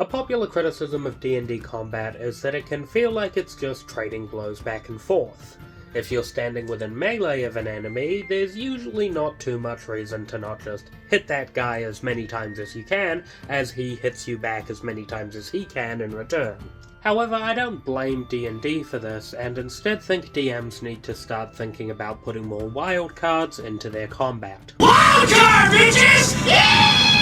A popular criticism of D&D combat is that it can feel like it's just trading blows back and forth. If you're standing within melee of an enemy, there's usually not too much reason to not just hit that guy as many times as you can, as he hits you back as many times as he can in return. However, I don't blame D&D for this, and instead think DMs need to start thinking about putting more wildcards into their combat. Wildcard, bitches! Yeah!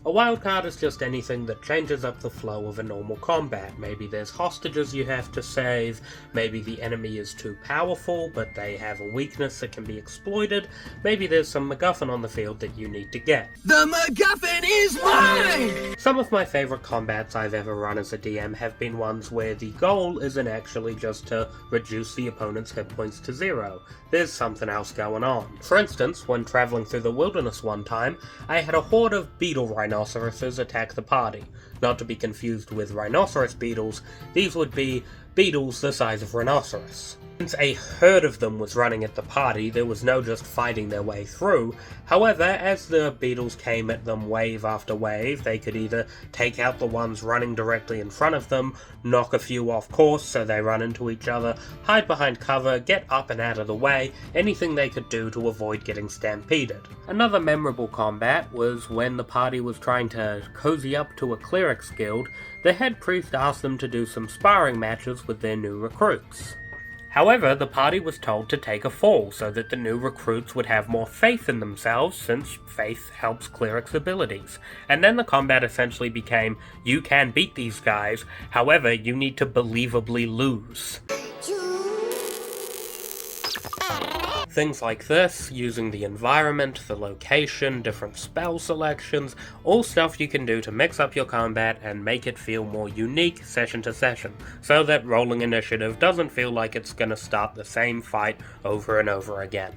A wildcard is just anything that changes up the flow of a normal combat. Maybe there's hostages you have to save, maybe the enemy is too powerful but they have a weakness that can be exploited, maybe there's some MacGuffin on the field that you need to get. The MacGuffin is mine! Some of my favourite combats I've ever run as a DM have been ones where the goal isn't actually just to reduce the opponent's hit points to 0. There's something else going on. For instance, when travelling through the wilderness one time, I had a horde of beetle rhinoceroses attack the party. Not to be confused with rhinoceros beetles, these would be beetles the size of rhinoceros. Since a herd of them was running at the party, there was no just fighting their way through. However, as the beetles came at them wave after wave, they could either take out the ones running directly in front of them, knock a few off course so they run into each other, hide behind cover, get up and out of the way, anything they could do to avoid getting stampeded. Another memorable combat was when the party was trying to cozy up to a cleric's guild. The head priest asked them to do some sparring matches with their new recruits. However, the party was told to take a fall so that the new recruits would have more faith in themselves, since faith helps clerics' abilities. And then the combat essentially became, you can beat these guys, however you need to believably lose. Things like this, using the environment, the location, different spell selections, all stuff you can do to mix up your combat and make it feel more unique session to session, so that rolling initiative doesn't feel like it's gonna start the same fight over and over again.